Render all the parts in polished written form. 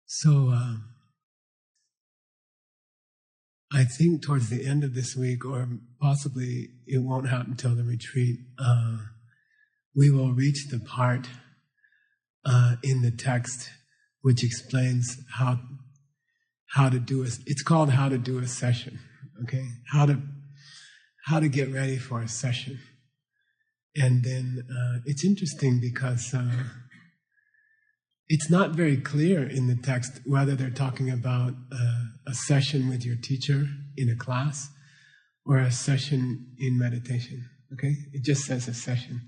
So I think towards the end of this week, or possibly it won't happen until the retreat, we will reach the part in the text which explains how to do it. It's called How to Do a Session. Okay, how to get ready for a session. And then it's interesting because it's not very clear in the text whether they're talking about a session with your teacher in a class or a session in meditation. Okay, it just says a session.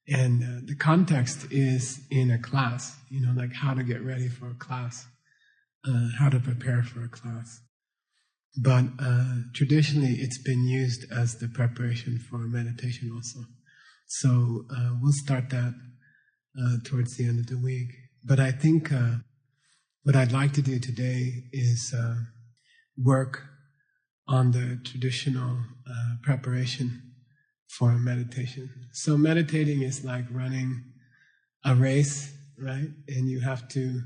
And the context is in a class, like how to get ready for a class, how to prepare for a class. But traditionally, it's been used as the preparation for meditation also. So we'll start that towards the end of the week. But I think what I'd like to do today is work on the traditional preparation for meditation. So meditating is like running a race, right? And you have to,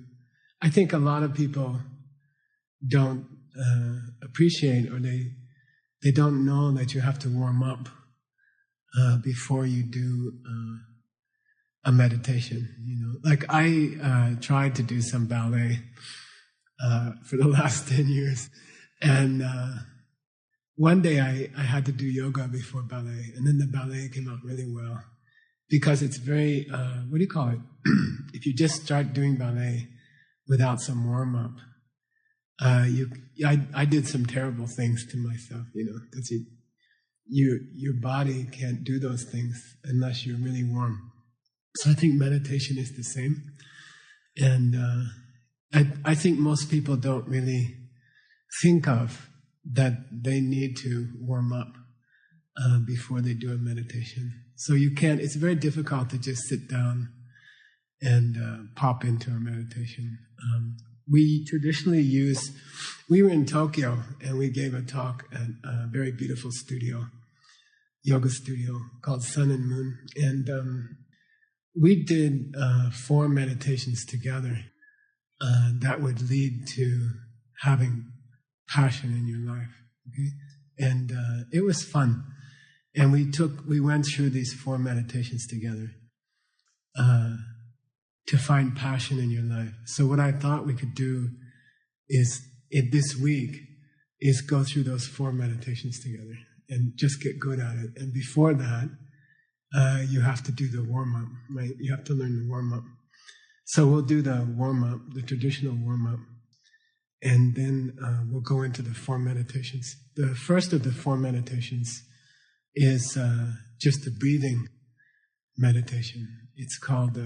I think a lot of people don't appreciate, or they don't know that you have to warm up before you do a meditation. Like I tried to do some ballet for the last 10 years, and one day I had to do yoga before ballet, and then the ballet came out really well because it's very what do you call it? If you just start doing ballet without some warm up, I did some terrible things to myself, because your body can't do those things unless you're really warm. So I think meditation is the same, and I think most people don't really think of that they need to warm up before they do a meditation. So you can't. It's very difficult to just sit down and pop into a meditation. We traditionally we were in Tokyo and we gave a talk at a very beautiful yoga studio called Sun and Moon. And we did 4 meditations together that would lead to having passion in your life. Okay? And it was fun. And we went through these 4 meditations together. To find passion in your life. So what I thought we could do is, this week, is go through those 4 meditations together and just get good at it. And before that, you have to do the warm-up, right? You have to learn the warm-up. So we'll do the warm-up, the traditional warm-up, and then we'll go into the 4 meditations. The first of the 4 meditations is just a breathing meditation. It's called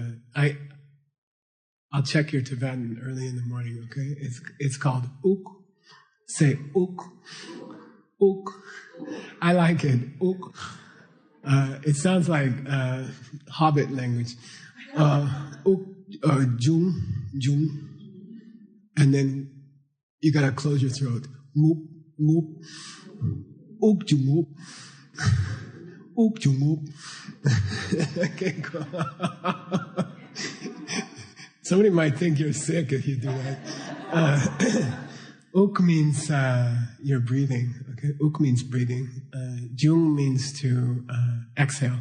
I'll check your Tibetan early in the morning, okay? It's called Uk. Say Uk. Uk. I like it. Uk. It sounds like Hobbit language. Uk. Jung. And then you gotta close your throat. Moop. Moop. Uk Jung. Uk Jung. Okay, cool. Somebody might think you're sick if you do that. Uk means you're breathing. Okay, Uk means breathing. Jung means to exhale,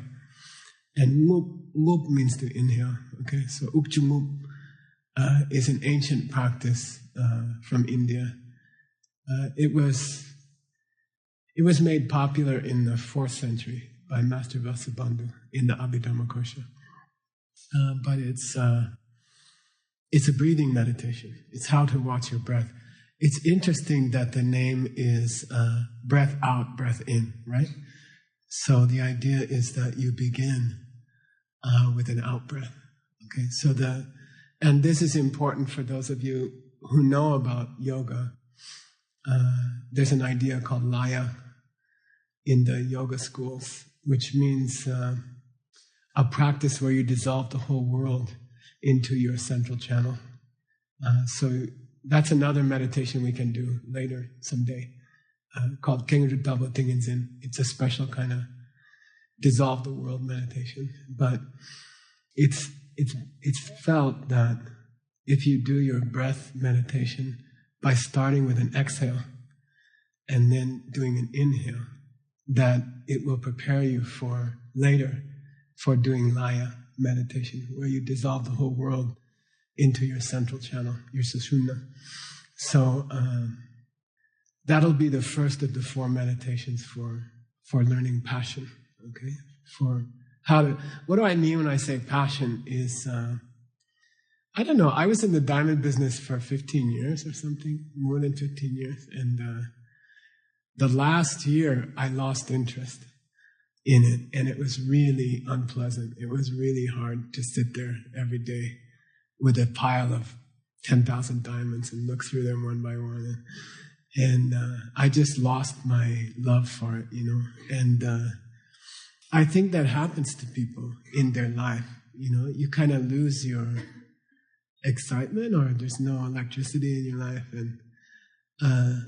and Mup means to inhale. Okay, so Uk Jung is an ancient practice from India. It was made popular in the 4th century by Master Vasubandhu in the Abhidhammakosha. But it's a breathing meditation. It's how to watch your breath. It's interesting that the name is breath out, breath in, right? So the idea is that you begin with an out breath. Okay, so and this is important for those of you who know about yoga. There's an idea called laya in the yoga schools, which means a practice where you dissolve the whole world into your central channel. So that's another meditation we can do later someday, called Khen Double Tinginzin. It's a special kind of dissolve the world meditation. But it's felt that if you do your breath meditation by starting with an exhale and then doing an inhale, that it will prepare you for later for doing laya meditation, where you dissolve the whole world into your central channel, your sushumna. So that'll be the first of the 4 meditations for learning passion. Okay, for how to. What do I mean when I say passion? Is I don't know. I was in the diamond business for 15 years or something, more than 15 years, and the last year I lost interest in it, and it was really unpleasant. It was really hard to sit there every day with a pile of 10,000 diamonds and look through them one by one. And I just lost my love for it, And I think that happens to people in their life, You kind of lose your excitement, or there's no electricity in your life. And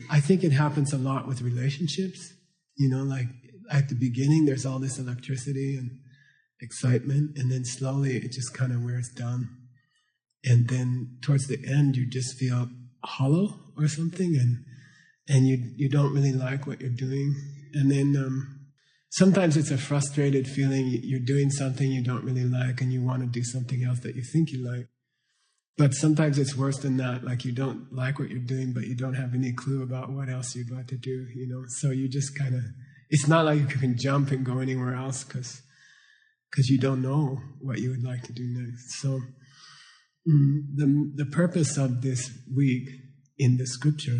I think it happens a lot with relationships, like at the beginning there's all this electricity and excitement, and then slowly it just kind of wears down. And then towards the end, you just feel hollow or something, and you don't really like what you're doing. And then sometimes it's a frustrated feeling. You're doing something you don't really like, and you want to do something else that you think you like. But sometimes it's worse than that. Like, you don't like what you're doing, but you don't have any clue about what else you'd like to do. So you just kind of. It's not like you can jump and go anywhere else because you don't know what you would like to do next. So. The purpose of this week in the scripture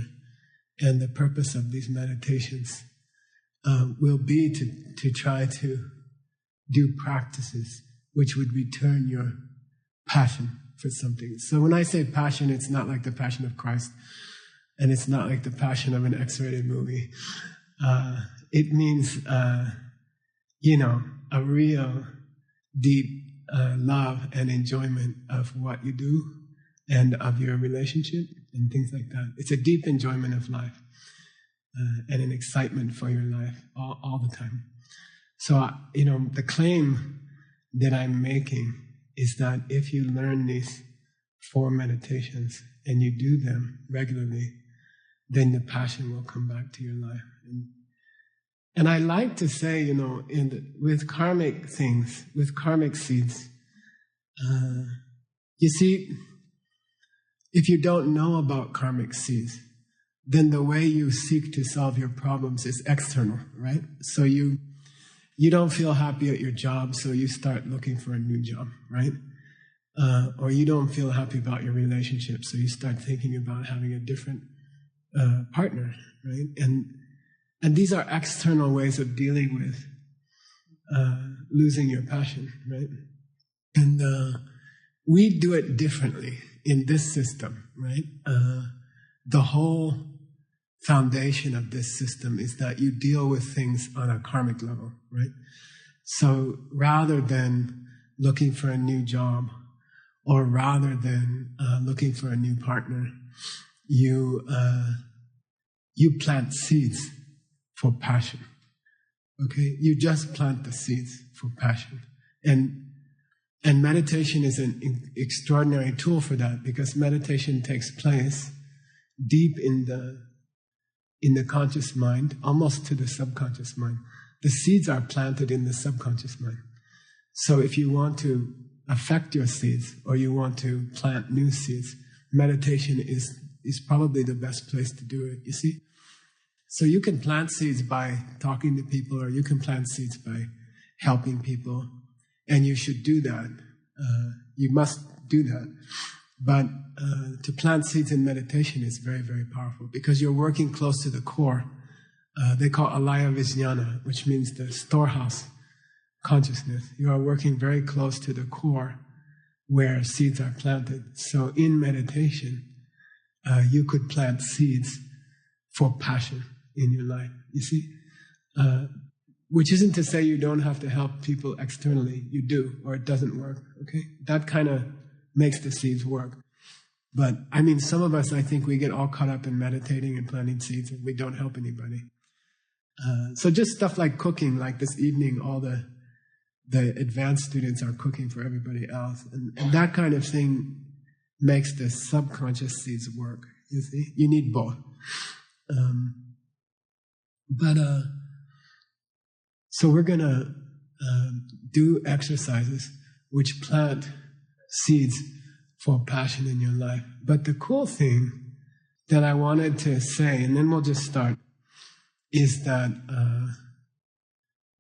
and the purpose of these meditations will be to try to do practices which would return your passion for something. So when I say passion, it's not like the Passion of Christ, and it's not like the passion of an X-rated movie. It means, a real deep love and enjoyment of what you do and of your relationship and things like that. It's a deep enjoyment of life and an excitement for your life all the time. So, the claim that I'm making is that if you learn these 4 meditations and you do them regularly, then the passion will come back to your life. And I like to say, with karmic things, with karmic seeds, you see, if you don't know about karmic seeds, then the way you seek to solve your problems is external, right? So you don't feel happy at your job, so you start looking for a new job, right? Or you don't feel happy about your relationship, so you start thinking about having a different partner, right? And these are external ways of dealing with losing your passion, right? And we do it differently in this system, right? The whole foundation of this system is that you deal with things on a karmic level, right? So rather than looking for a new job, or rather than looking for a new partner, you plant seeds for passion. Okay, you just plant the seeds for passion, and meditation is an extraordinary tool for that, because meditation takes place deep in the conscious mind, almost to the subconscious mind. The seeds are planted in the subconscious mind. So if you want to affect your seeds, or you want to plant new seeds, meditation is probably the best place to do it, you see? So you can plant seeds by talking to people, or you can plant seeds by helping people, and you should do that. You must do that. But to plant seeds in meditation is very, very powerful, because you're working close to the core. They call alaya vijnana, which means the storehouse consciousness. You are working very close to the core where seeds are planted. So in meditation, you could plant seeds for passion in your life, you see? Which isn't to say you don't have to help people externally. You do, or it doesn't work, okay? That kind of makes the seeds work. But, I mean, some of us, I think we get all caught up in meditating and planting seeds, and we don't help anybody. So just stuff like cooking, like this evening, all the advanced students are cooking for everybody else. And that kind of thing, makes the subconscious seeds work. You see, you need both. So we're gonna do exercises which plant seeds for passion in your life. But the cool thing that I wanted to say, and then we'll just start, is that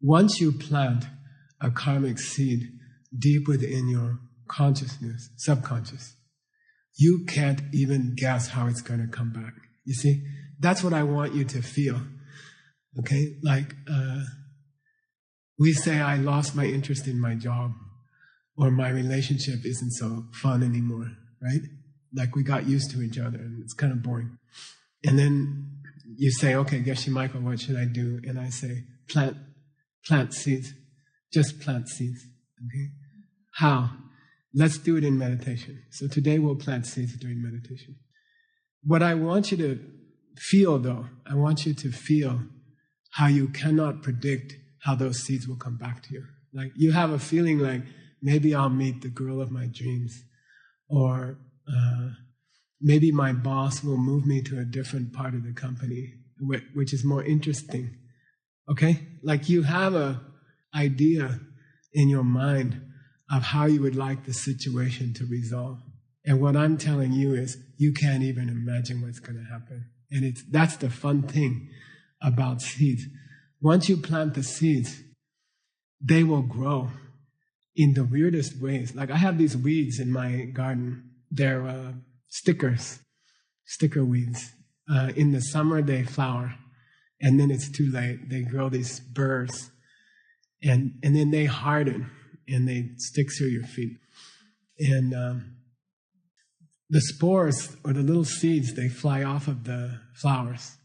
once you plant a karmic seed deep within your consciousness, subconscious, you can't even guess how it's going to come back. You see? That's what I want you to feel. Okay? Like, we say, I lost my interest in my job, or my relationship isn't so fun anymore, right? Like, we got used to each other and it's kind of boring. And then you say, okay, Geshe Michael, what should I do? And I say, plant seeds. Just plant seeds. Okay? How? Let's do it in meditation. So today we'll plant seeds during meditation. What I want you to feel, though, I want you to feel how you cannot predict how those seeds will come back to you. Like, you have a feeling like, maybe I'll meet the girl of my dreams, or maybe my boss will move me to a different part of the company, which is more interesting. Okay? Like, you have an idea in your mind of how you would like the situation to resolve. And what I'm telling you is, you can't even imagine what's going to happen. And that's the fun thing about seeds. Once you plant the seeds, they will grow in the weirdest ways. Like, I have these weeds in my garden. They're sticker weeds. In the summer, they flower. And then it's too late. They grow these burrs. And then they harden. And they stick through your feet. And the spores, or the little seeds, they fly off of the flowers.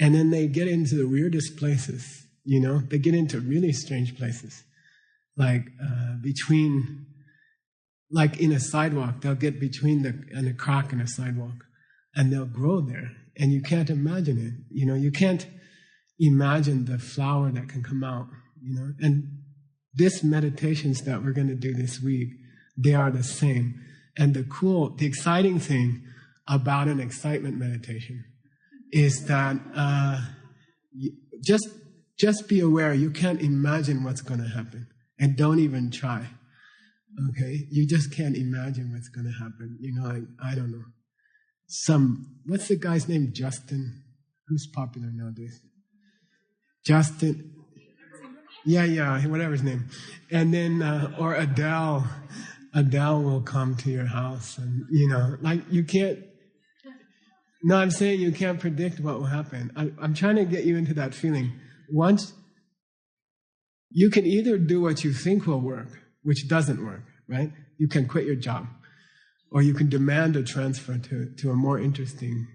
And then they get into the weirdest places, you know? They get into really strange places. Like in a sidewalk, they'll get between a crack in a sidewalk. And they'll grow there. And you can't imagine it. You know, you can't imagine the flower that can come out, you know? And these meditations that we're going to do this week, they are the same. And the exciting thing about an excitement meditation is that just be aware you can't imagine what's going to happen. And don't even try. Okay? You just can't imagine what's going to happen. You know, like, I don't know. What's the guy's name? Justin? Who's popular nowadays? Justin. Yeah, whatever his name. And then, or Adele. Adele will come to your house, and, you know, like, you can't. No, I'm saying you can't predict what will happen. I'm trying to get you into that feeling. Once, you can either do what you think will work, which doesn't work, right? You can quit your job, or you can demand a transfer to a more interesting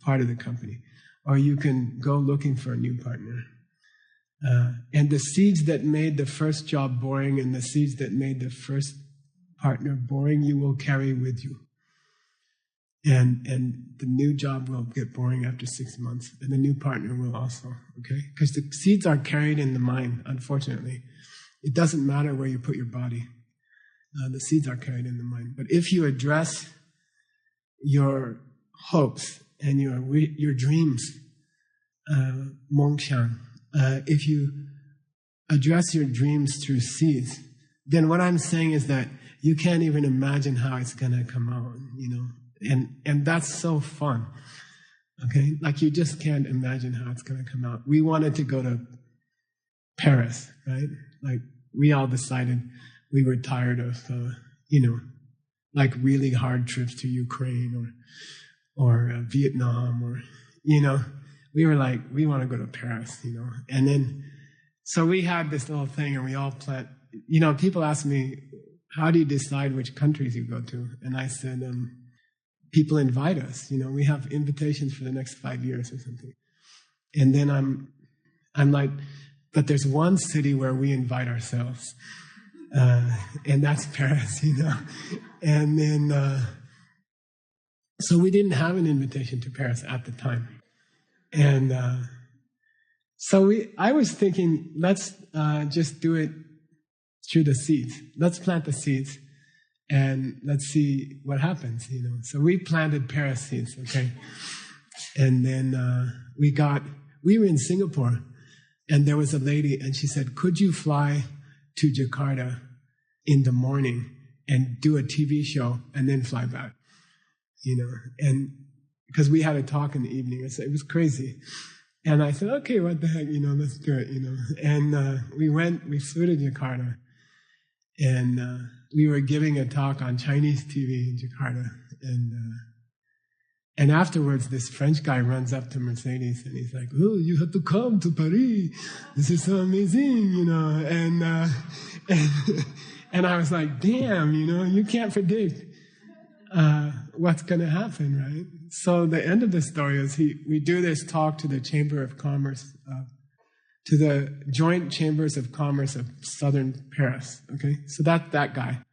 part of the company, or you can go looking for a new partner. And the seeds that made the first job boring and the seeds that made the first partner boring, you will carry with you. And the new job will get boring after 6 months, and the new partner will also, okay? Because the seeds are carried in the mind, unfortunately. It doesn't matter where you put your body. The seeds are carried in the mind. But if you address your hopes and your dreams, Mongxiang, if you address your dreams through seeds, then what I'm saying is that you can't even imagine how it's going to come out, you know? And that's so fun, okay? Like, you just can't imagine how it's going to come out. We wanted to go to Paris, right? Like, we all decided we were tired of, you know, like, really hard trips to Ukraine or Vietnam, or, you know, we were like, we want to go to Paris, you know? And then, so we had this little thing, and we all planned, you know, people ask me, how do you decide which countries you go to? And I said, people invite us, you know, we have invitations for the next 5 years or something. And then I'm like, but there's one city where we invite ourselves, and that's Paris, you know. And then, so we didn't have an invitation to Paris at the time. And so I was thinking, let's just do it through the seeds. Let's plant the seeds. and let's see what happens, So we planted Paris seeds, okay? And then we were in Singapore, and there was a lady, and she said, could you fly to Jakarta in the morning and do a TV show and then fly back? And because we had a talk in the evening, it was crazy. And I said, okay, what the heck, let's do it, And we flew to Jakarta, and we were giving a talk on Chinese TV in Jakarta. And afterwards, this French guy runs up to Mercedes, and he's like, oh, you have to come to Paris. This is so amazing, And I was like, damn, you can't predict what's going to happen, right? So the end of the story is we do this talk to the Chamber of Commerce, to the Joint Chambers of Commerce of Southern Paris, okay? So that guy.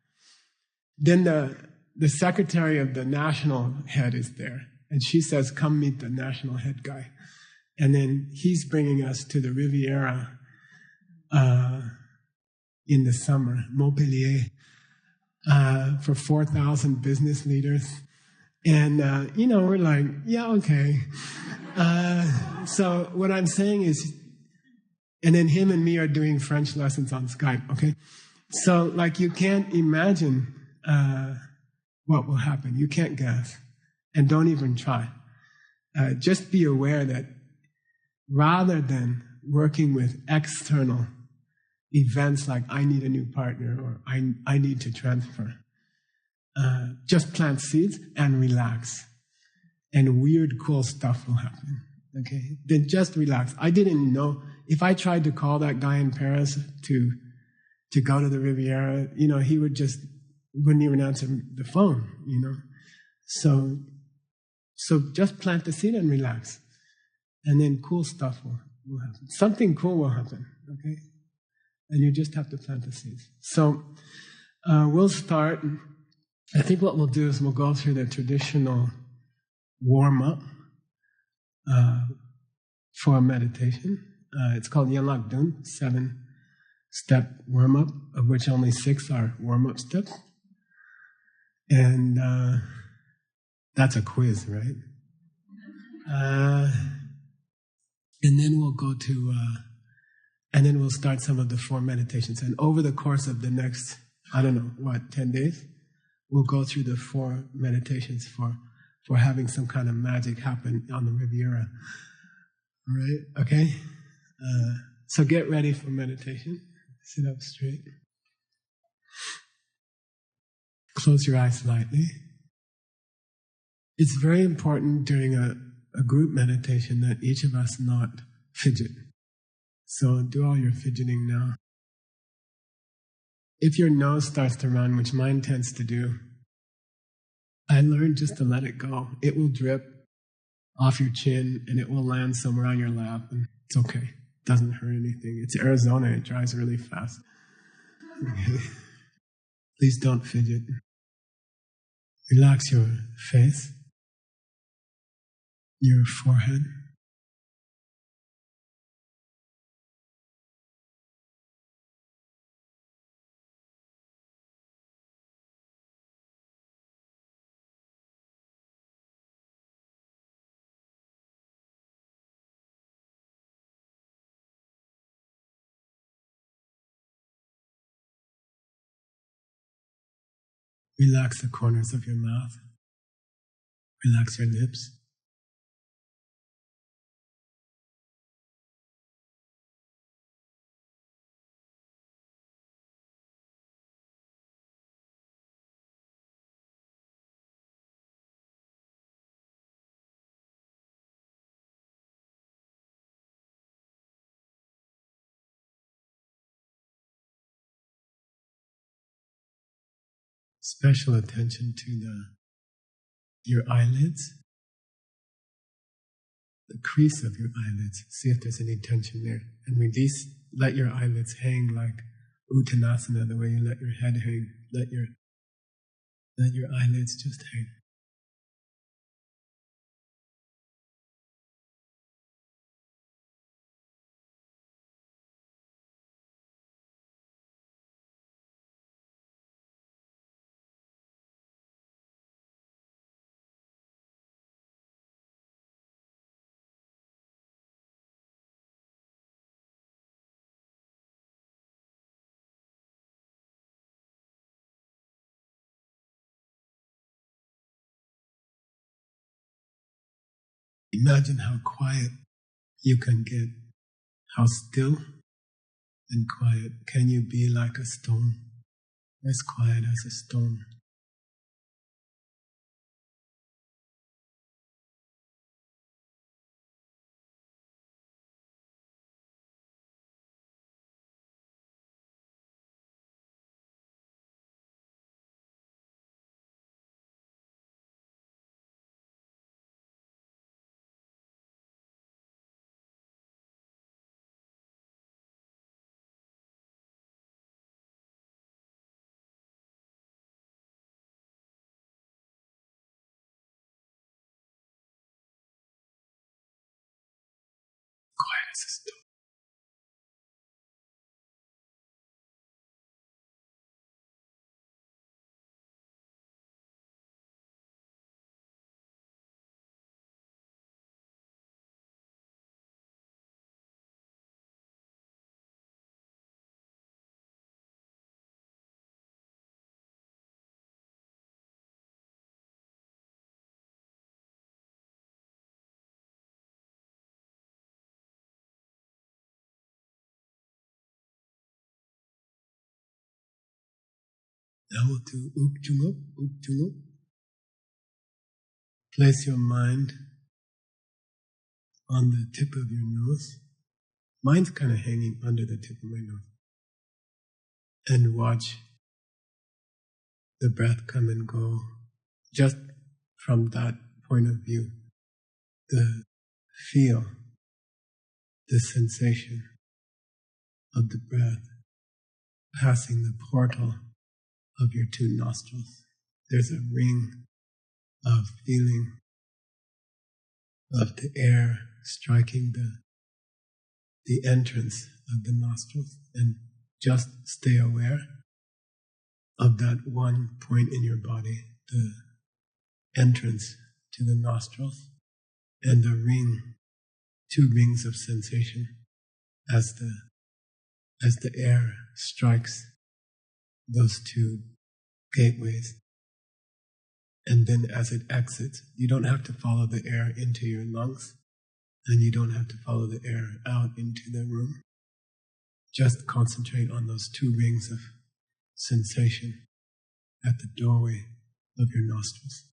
Then the secretary of the national head is there, and she says, come meet the national head guy. And then he's bringing us to the Riviera in the summer, Montpellier, for 4,000 business leaders. And, we're like, yeah, okay. So what I'm saying is, and then him and me are doing French lessons on Skype, okay? So, you can't imagine what will happen. You can't guess. And don't even try. Just be aware that rather than working with external events like I need a new partner or I need to transfer, just plant seeds and relax. And weird, cool stuff will happen. Okay? Then just relax. I didn't know. If I tried to call that guy in Paris to go to the Riviera, he wouldn't even answer the phone, So just plant the seed and relax. And then cool stuff will happen. Something cool will happen, okay? And you just have to plant the seeds. So we'll start. I think what we'll do is we'll go through the traditional warm-up for meditation. It's called Yanlak Dun, 7-step warm-up, of which only 6 are warm-up steps. And that's a quiz, right? And then we'll go to, and then we'll start some of the 4 meditations. And over the course of the next, 10 days, we'll go through the 4 meditations for having some kind of magic happen on the Riviera. All right? Okay? So get ready for meditation. Sit up straight. Close your eyes slightly. It's very important during a group meditation that each of us not fidget. So do all your fidgeting now. If your nose starts to run, which mine tends to do, I learned just to let it go. It will drip off your chin and it will land somewhere on your lap, and it's okay. It doesn't hurt anything. It's Arizona, it dries really fast. Okay. Please don't fidget. Relax your face, your forehead. Relax the corners of your mouth. Relax your lips. Special attention to your eyelids, the crease of your eyelids. See if there's any tension there. And release, let your eyelids hang like Uttanasana, the way you let your head hang. Let your eyelids just hang. Imagine how quiet you can get. How still and quiet can you be like a stone, as quiet as a stone. Quiet as a stone. Now we'll do Ukjungup, Ukjungup. Place your mind on the tip of your nose. Mine's kind of hanging under the tip of my nose. And watch the breath come and go just from that point of view. Feel the sensation of the breath passing the portal of your two nostrils. There's a ring of feeling of the air striking the entrance of the nostrils, and just stay aware of that one point in your body, the entrance to the nostrils, and the ring, two rings of sensation as the air strikes those two gateways. And then as it exits, you don't have to follow the air into your lungs, and you don't have to follow the air out into the room. Just concentrate on those two rings of sensation at the doorway of your nostrils.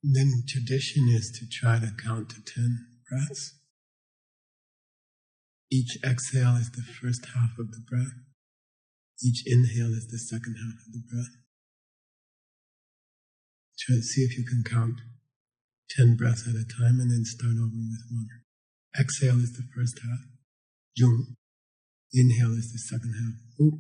Then tradition is to try to count to 10 breaths. Each exhale is the first half of the breath. Each inhale is the second half of the breath. Try to see if you can count 10 breaths at a time and then start over with one. Exhale is the first half. Jung. Inhale is the second half. Oop.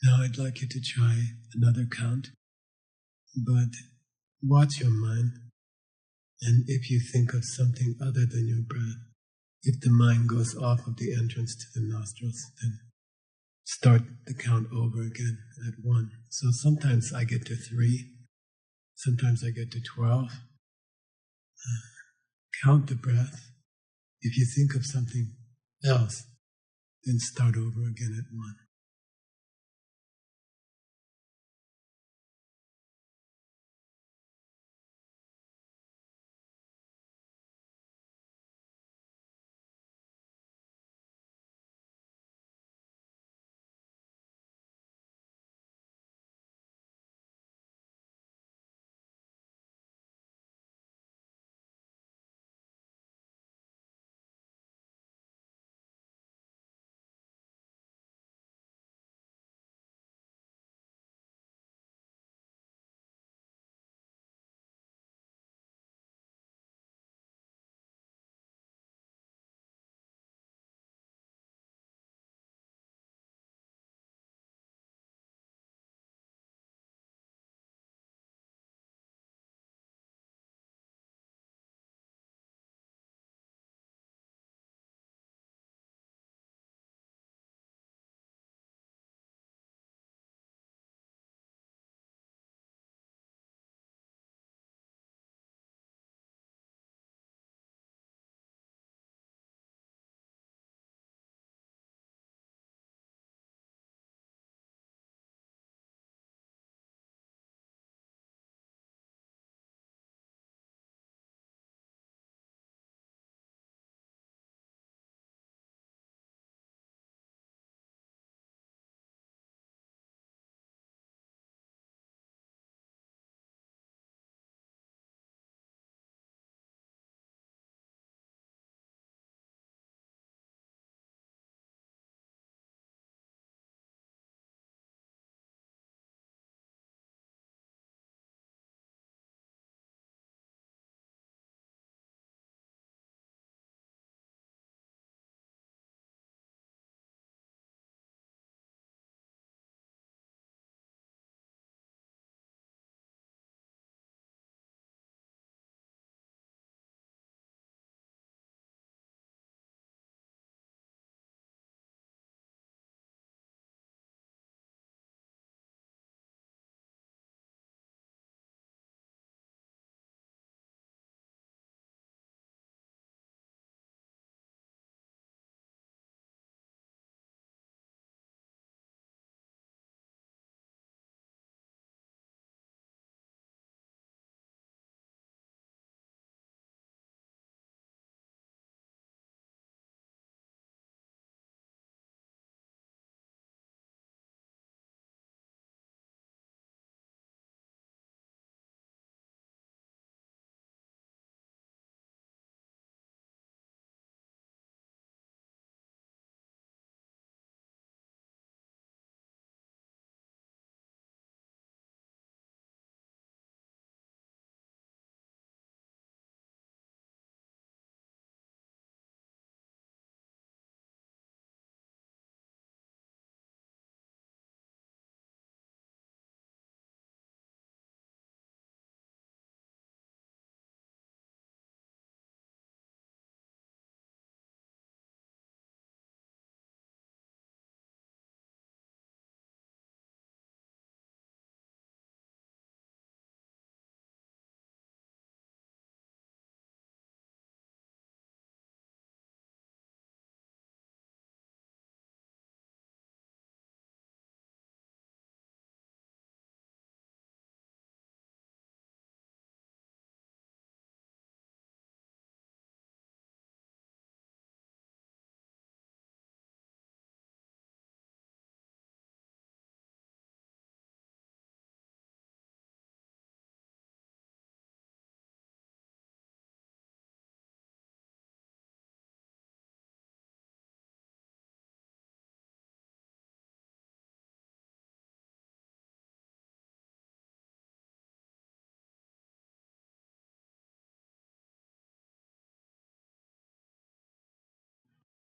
Now I'd like you to try another count, but watch your mind, and if you think of something other than your breath, if the mind goes off of the entrance to the nostrils, then start the count over again at 1. So sometimes I get to 3, sometimes I get to 12. Count the breath. If you think of something else, then start over again at 1.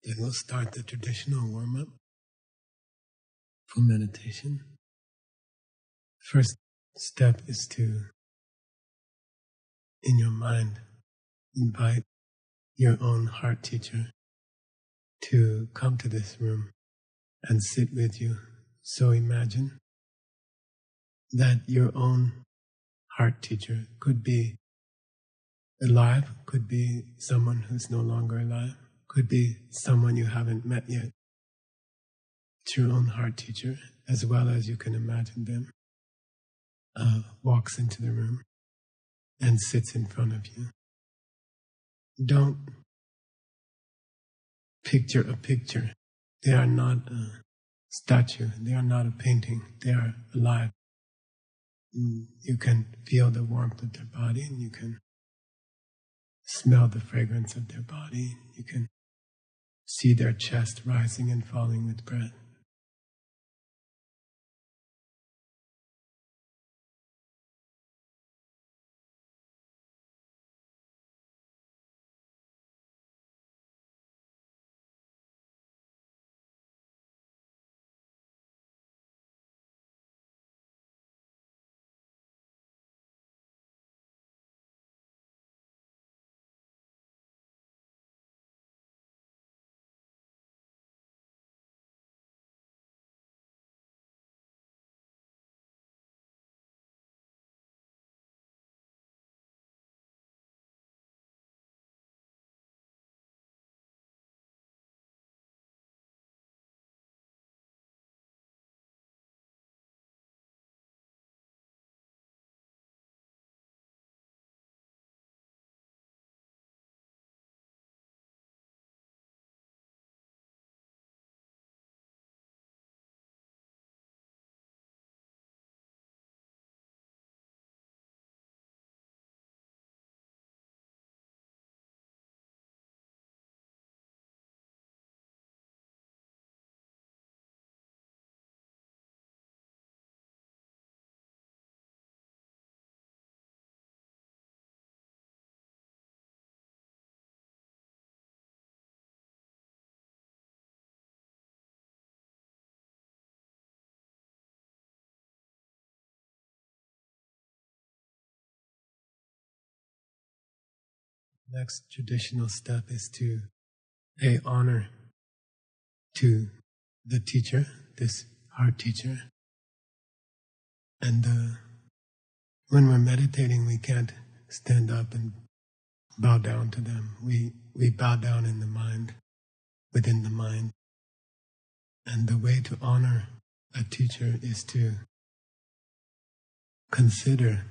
Then we'll start the traditional warm-up for meditation. First step is to, in your mind, invite your own heart teacher to come to this room and sit with you. So imagine that your own heart teacher could be alive, could be someone who's no longer alive, could be someone you haven't met yet. It's your own heart teacher, as well as you can imagine them, walks into the room and sits in front of you. Don't picture a picture. They are not a statue. They are not a painting. They are alive. You can feel the warmth of their body, and you can smell the fragrance of their body. You can see their chest rising and falling with breath. Next traditional step is to pay honor to the teacher, this heart teacher. And when we're meditating, we can't stand up and bow down to them. We bow down in the mind, within the mind. And the way to honor a teacher is to consider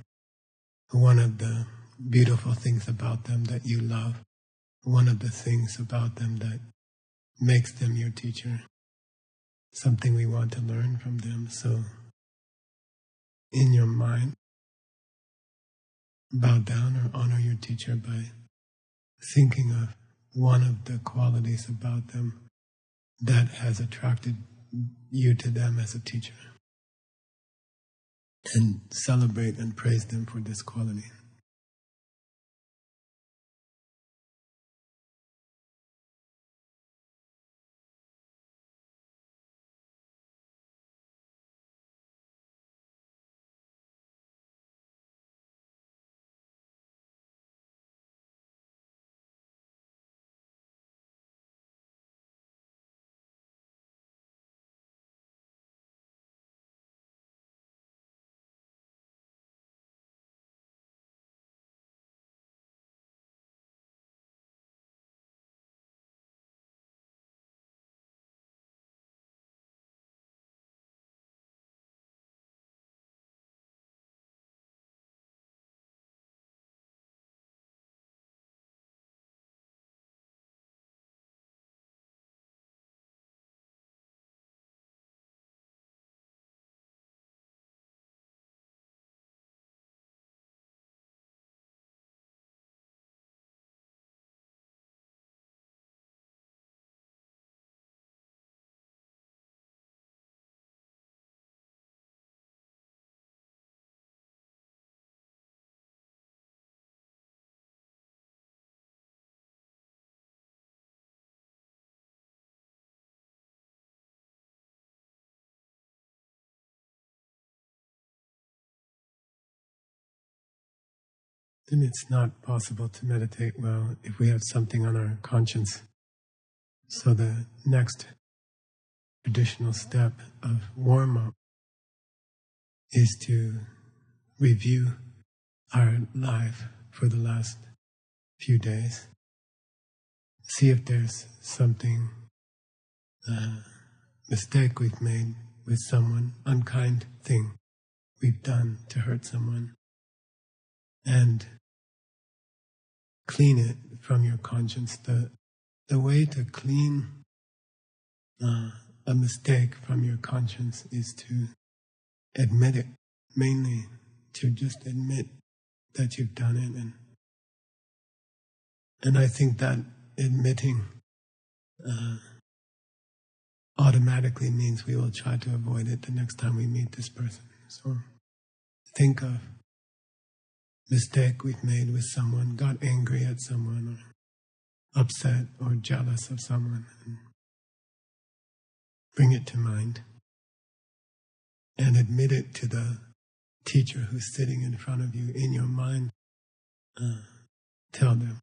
one of the beautiful things about them that you love, one of the things about them that makes them your teacher, something we want to learn from them. So in your mind, bow down or honor your teacher by thinking of one of the qualities about them that has attracted you to them as a teacher, and celebrate and praise them for this quality. meditation, it's not possible to meditate well if we have something on our conscience. So the next traditional step of warm-up is to review our life for the last few days. See if there's something, mistake we've made with someone, unkind thing we've done to hurt someone, and clean it from your conscience. The way to clean a mistake from your conscience is to admit it, mainly to just admit that you've done it. And I think that admitting automatically means we will try to avoid it the next time we meet this person. So think of mistake we've made with someone, got angry at someone, or upset or jealous of someone, and bring it to mind. And admit it to the teacher who's sitting in front of you in your mind. Tell them.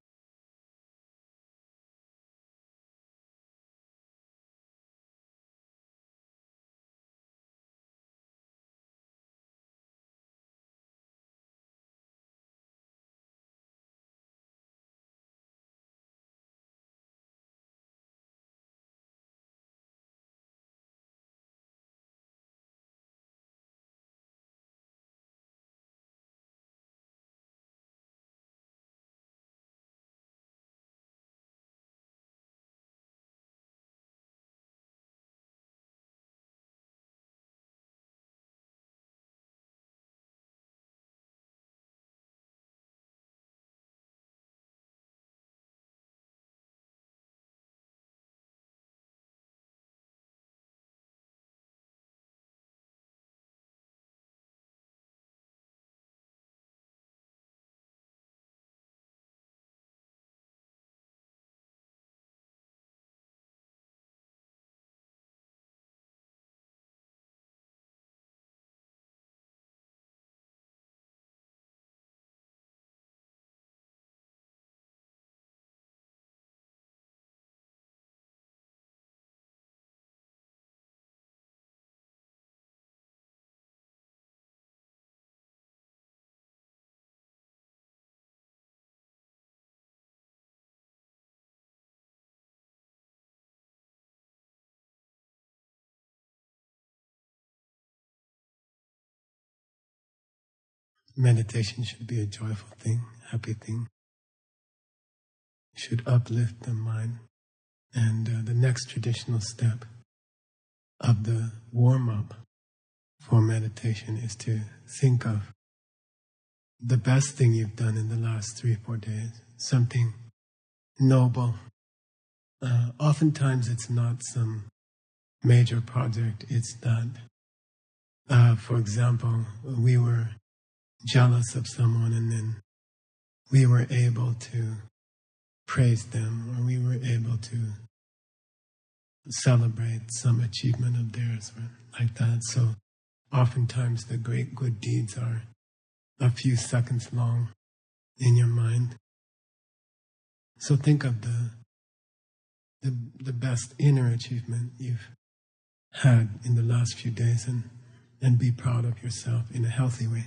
Meditation should be a joyful thing, happy thing. It should uplift the mind. And the next traditional step of the warm-up for meditation is to think of the best thing you've done in the last 3-4 days, something noble. Oftentimes it's not some major project, it's that, for example, we were jealous of someone and then we were able to praise them, or we were able to celebrate some achievement of theirs, or like that. So oftentimes the great good deeds are a few seconds long in your mind. So think of the best inner achievement you've had in the last few days, and be proud of yourself in a healthy way.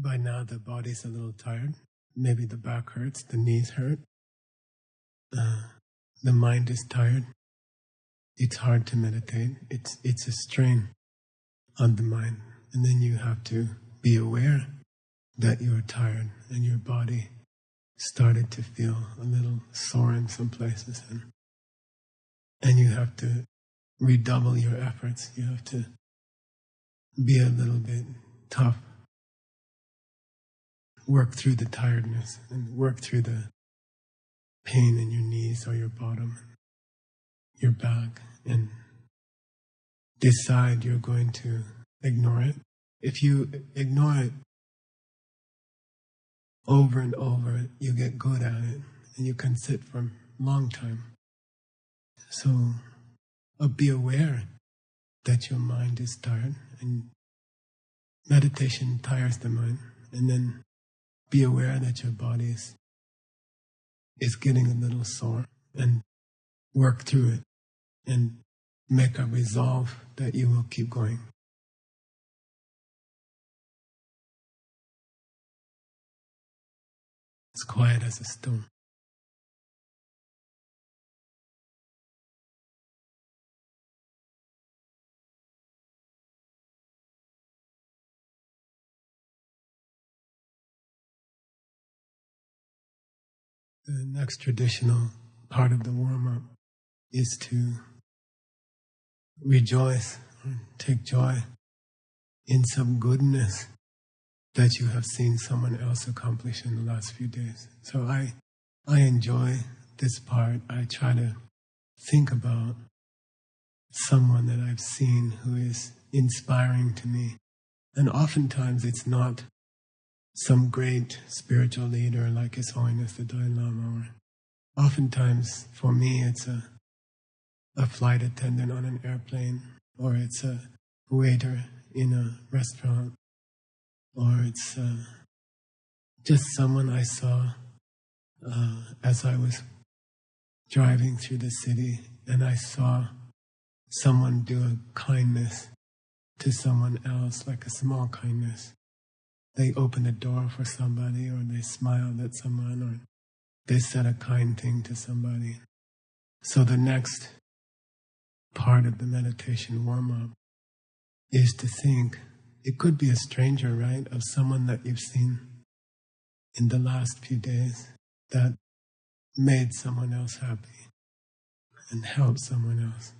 by now the body's a little tired. Maybe the back hurts, the knees hurt. The mind is tired. It's hard to meditate. It's a strain on the mind. And then you have to be aware that you're tired and your body started to feel a little sore in some places. And you have to redouble your efforts. You have to be a little bit tough. Work through the tiredness and work through the pain in your knees or your bottom, your back, and decide you're going to ignore it. If you ignore it over and over, you get good at it and you can sit for a long time. So be aware that your mind is tired, and meditation tires the mind, and then be aware that your body is getting a little sore, and work through it and make a resolve that you will keep going. It's quiet as a stone. The next traditional part of the warm-up is to rejoice or take joy in some goodness that you have seen someone else accomplish in the last few days. So I enjoy this part. I try to think about someone that I've seen who is inspiring to me. And oftentimes it's not some great spiritual leader like His Holiness the Dalai Lama. Or oftentimes, for me, it's a flight attendant on an airplane, or it's a waiter in a restaurant, or it's just someone I saw as I was driving through the city, and I saw someone do a kindness to someone else, like a small kindness. They opened a door for somebody, or they smiled at someone, or they said a kind thing to somebody. So the next part of the meditation warm-up is to think, it could be a stranger, right, of someone that you've seen in the last few days that made someone else happy and helped someone else.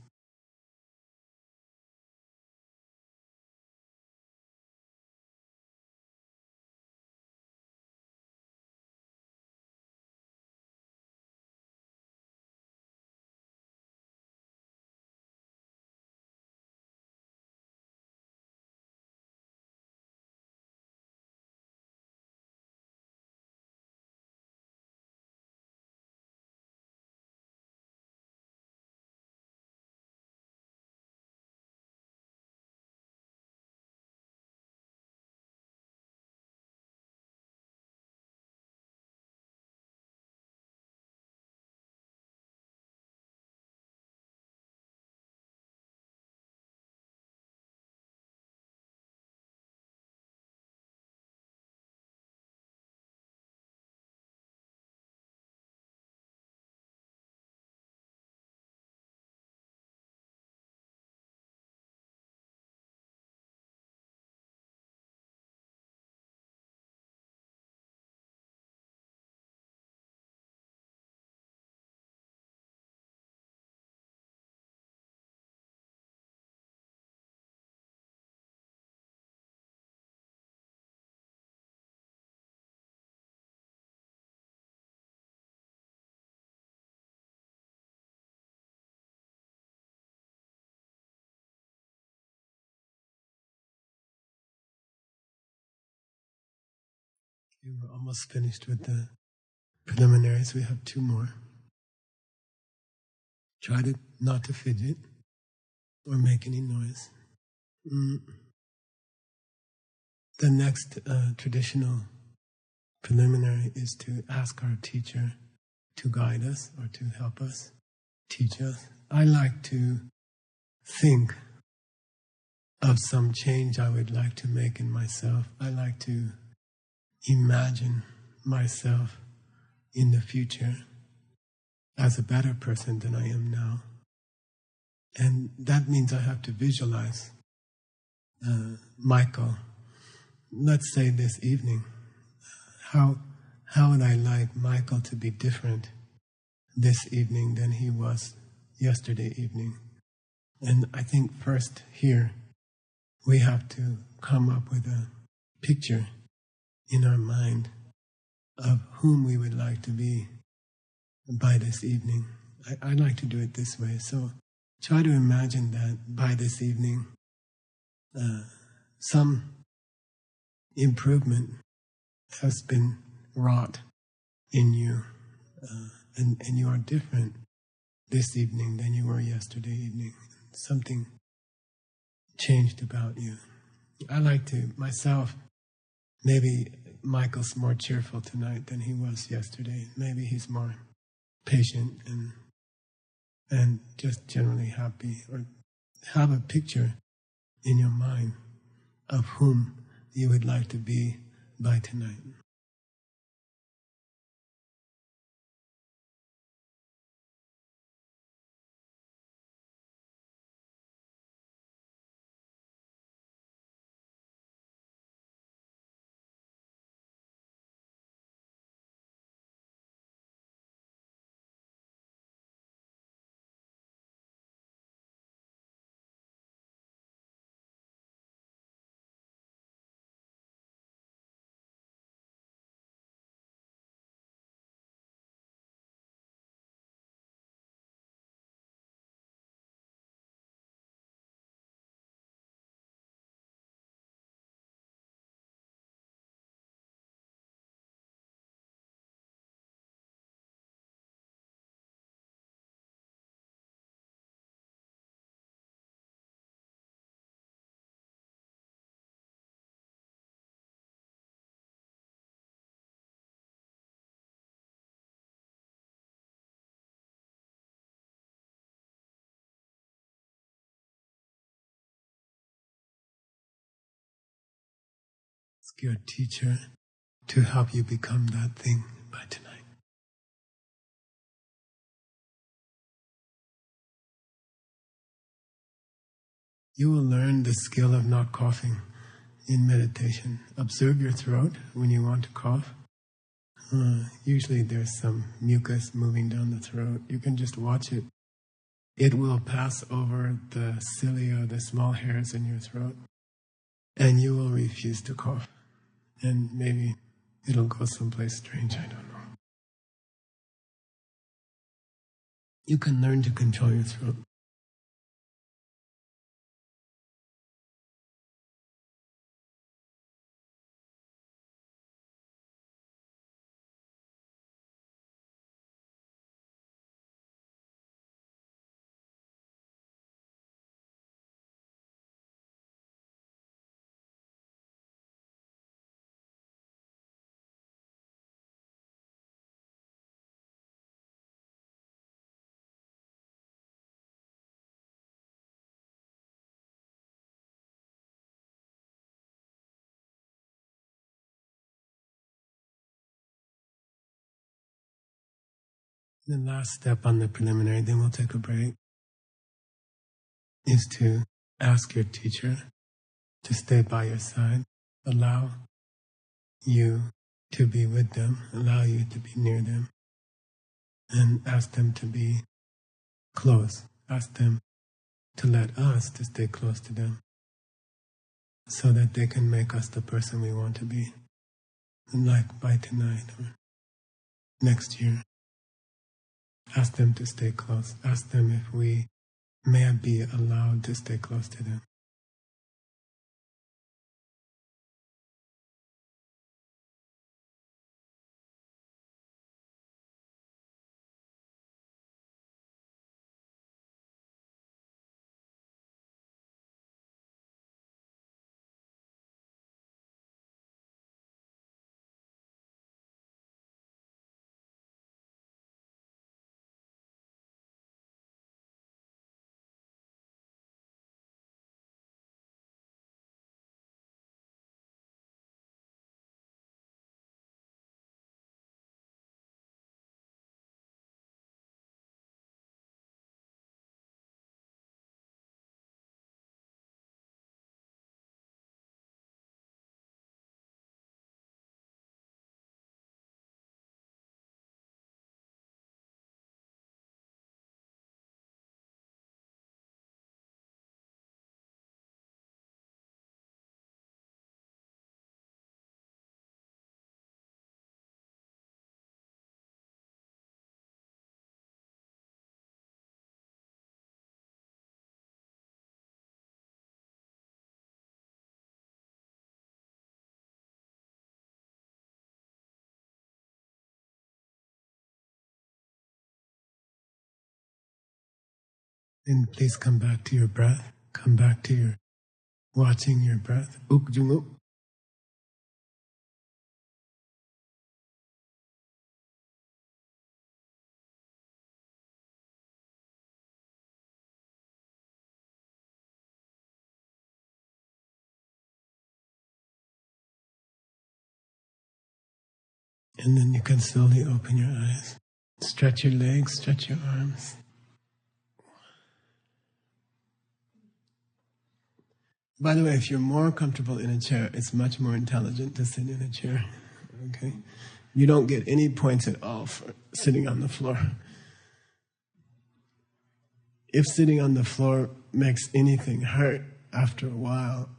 We're almost finished with the preliminaries. We have 2 more. Try not to fidget or make any noise. The next traditional preliminary is to ask our teacher to guide us or to help us, teach us. I like to think of some change I would like to make in myself. I like to imagine myself in the future as a better person than I am now. And that means I have to visualize Michael, let's say this evening. How would I like Michael to be different this evening than he was yesterday evening? And I think first here, we have to come up with a picture in our mind of whom we would like to be by this evening. I like to do it this way. So try to imagine that by this evening, some improvement has been wrought in you, and you are different this evening than you were yesterday evening. Something changed about you. I like to, myself, maybe Michael's more cheerful tonight than he was yesterday. Maybe he's more patient and just generally happy. Or have a picture in your mind of whom you would like to be by tonight. Ask your teacher to help you become that thing by tonight. You will learn the skill of not coughing in meditation. Observe your throat when you want to cough. Usually there's some mucus moving down the throat. You can just watch it. It will pass over the cilia, the small hairs in your throat, and you will refuse to cough. And maybe it'll go someplace strange, I don't know. You can learn to control your throat. The last step on the preliminary, then we'll take a break, is to ask your teacher to stay by your side, allow you to be with them, allow you to be near them, and ask them to be close. Ask them to let us to stay close to them so that they can make us the person we want to be. And like by tonight or next year, ask them to stay close. Ask them if we may be allowed to stay close to them. And please come back to your breath. Come back to your watching your breath. Uk jung uk. And then you can slowly open your eyes. Stretch your legs, stretch your arms. By the way, if you're more comfortable in a chair, it's much more intelligent to sit in a chair. Okay? You don't get any points at all for sitting on the floor. If sitting on the floor makes anything hurt after a while,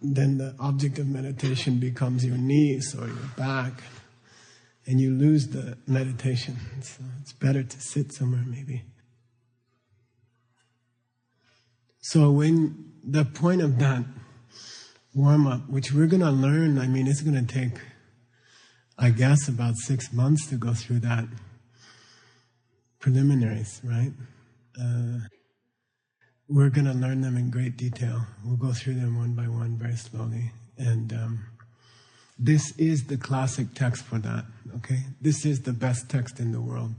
then the object of meditation becomes your knees or your back, and you lose the meditation. So it's better to sit somewhere maybe. So when the point of that warm-up, which we're going to learn, I mean, it's going to take, I guess, about 6 months to go through that preliminaries, right? We're going to learn them in great detail. We'll go through them one by one very slowly. And this is the classic text for that, okay? This is the best text in the world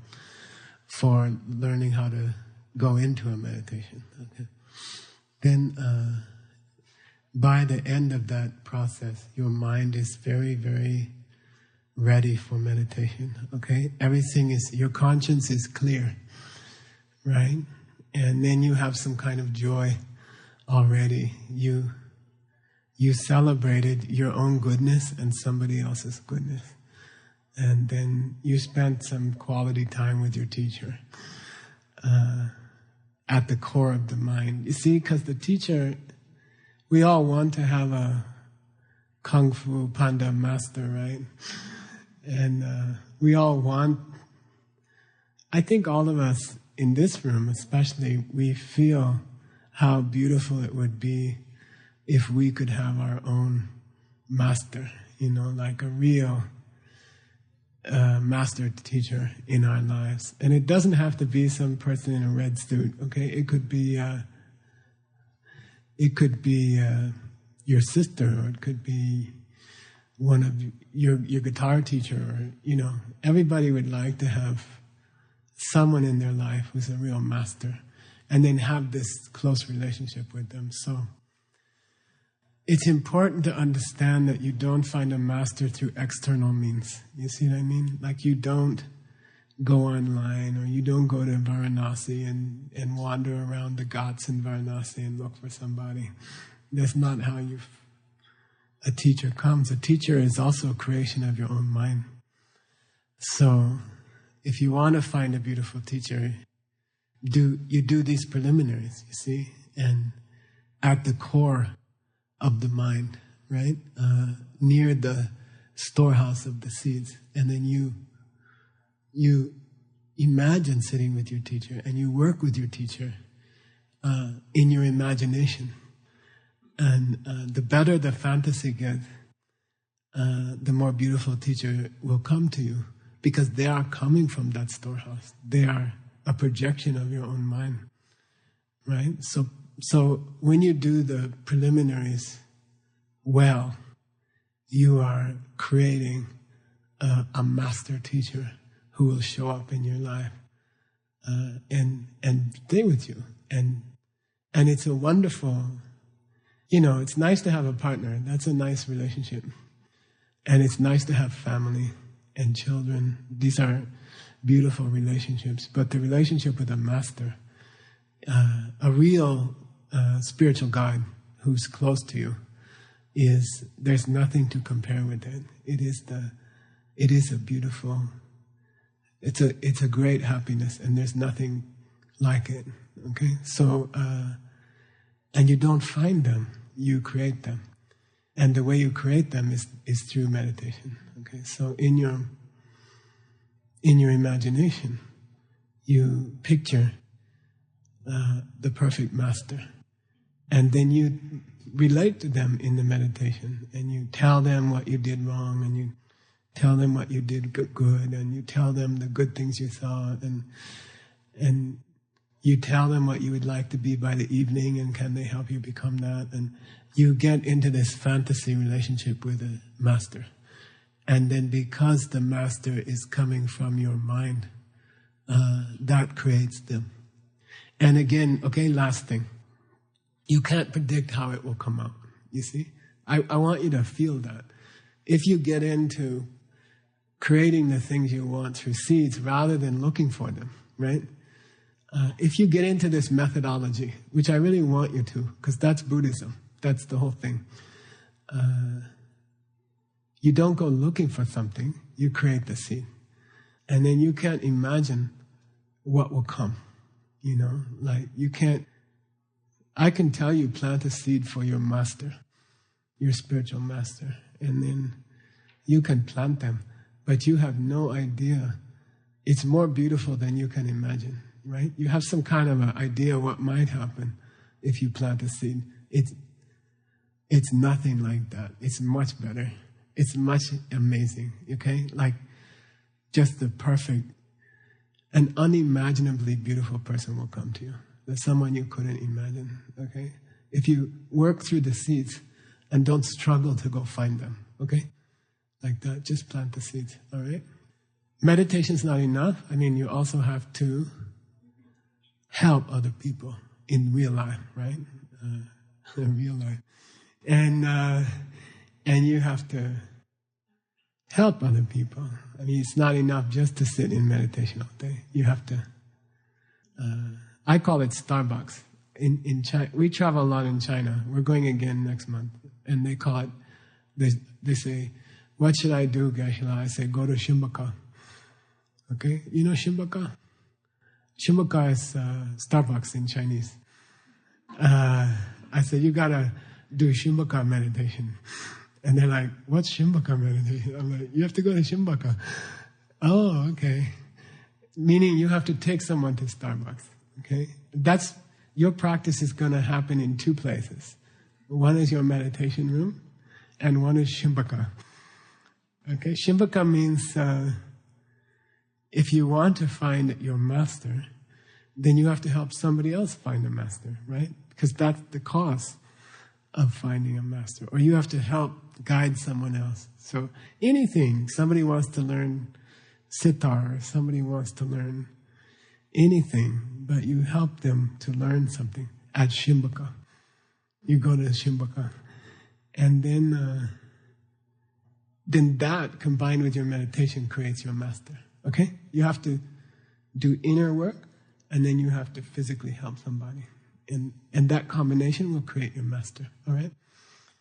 for learning how to go into a meditation, okay? Then by the end of that process, your mind is very, very ready for meditation, okay? Everything is, your conscience is clear, right? And then you have some kind of joy already. You celebrated your own goodness and somebody else's goodness. And then you spent some quality time with your teacher at the core of the mind. You see, because the teacher, we all want to have a Kung Fu Panda master, right? And we all want, I think all of us in this room especially, we feel how beautiful it would be if we could have our own master, you know, like a real master teacher in our lives. And it doesn't have to be some person in a red suit, okay? It could be your sister, or it could be one of your guitar teacher, or, you know, everybody would like to have someone in their life who's a real master, and then have this close relationship with them. So it's important to understand that you don't find a master through external means. You see what I mean? Like, you don't go online, or you don't go to Varanasi and wander around the ghats in Varanasi and look for somebody. That's not how a teacher comes. A teacher is also a creation of your own mind. So if you want to find a beautiful teacher, you do these preliminaries, you see, and at the core of the mind, right? Near the storehouse of the seeds. And then you imagine sitting with your teacher, and you work with your teacher in your imagination. And the better the fantasy gets, the more beautiful teacher will come to you, because they are coming from that storehouse. They are a projection of your own mind, right? So when you do the preliminaries well, you are creating a master teacher who will show up in your life and stay with you. And it's a wonderful, you know, it's nice to have a partner. That's a nice relationship. And it's nice to have family and children. These are beautiful relationships. But the relationship with a master, a real spiritual guide who's close to you, there's nothing to compare with it. It is a beautiful, it's a great happiness, and there's nothing like it. Okay? So, and you don't find them, you create them. And the way you create them is through meditation. Okay? So in your imagination, you picture the perfect master. And then you relate to them in the meditation, and you tell them what you did wrong, and you tell them what you did good, and you tell them the good things you saw, and You tell them what you would like to be by the evening, and can they help you become that? And you get into this fantasy relationship with a master. And then because the master is coming from your mind, that creates them. And again, okay, last thing. You can't predict how it will come out, you see? I want you to feel that. If you get into creating the things you want through seeds rather than looking for them, right? If you get into this methodology, which I really want you to, because that's Buddhism, that's the whole thing. You don't go looking for something, you create the seed. And then you can't imagine what will come, you know? Like, you can't... I can tell you, plant a seed for your master, your spiritual master, and then you can plant them, but you have no idea. It's more beautiful than you can imagine, right? You have some kind of an idea what might happen if you plant a seed. It's nothing like that. It's much better. It's much amazing, okay? Like, just the perfect, an unimaginably beautiful person will come to you. There's someone you couldn't imagine, okay? If you work through the seeds and don't struggle to go find them, okay? Like that, just plant the seeds, all right? Meditation's not enough. I mean, you also have to help other people in real life, right? In real life. And you have to help other people. I mean, it's not enough just to sit in meditation all day. You have to... I call it Starbucks. In China, we travel a lot in China. We're going again next month. And they call it, they say, what should I do, Geshe? I say, go to Shimbaka. Okay? You know Shimbaka? Shimbaka is Starbucks in Chinese. I said, you gotta do Shimbaka meditation. And they're like, what's Shimbaka meditation? I'm like, you have to go to Shimbaka. Oh, okay. Meaning you have to take someone to Starbucks. Okay? That's, your practice is going to happen in two places. One is your meditation room, and one is Shimbaka. Okay? Shimbaka means if you want to find your master, then you have to help somebody else find a master, right? Because that's the cause of finding a master. Or you have to help guide someone else. So anything, somebody wants to learn sitar, or somebody wants to learn anything, but you help them to learn something at Shimbaka. You go to Shimbaka. And then that combined with your meditation creates your master. Okay? You have to do inner work, and then you have to physically help somebody. And that combination will create your master. All right?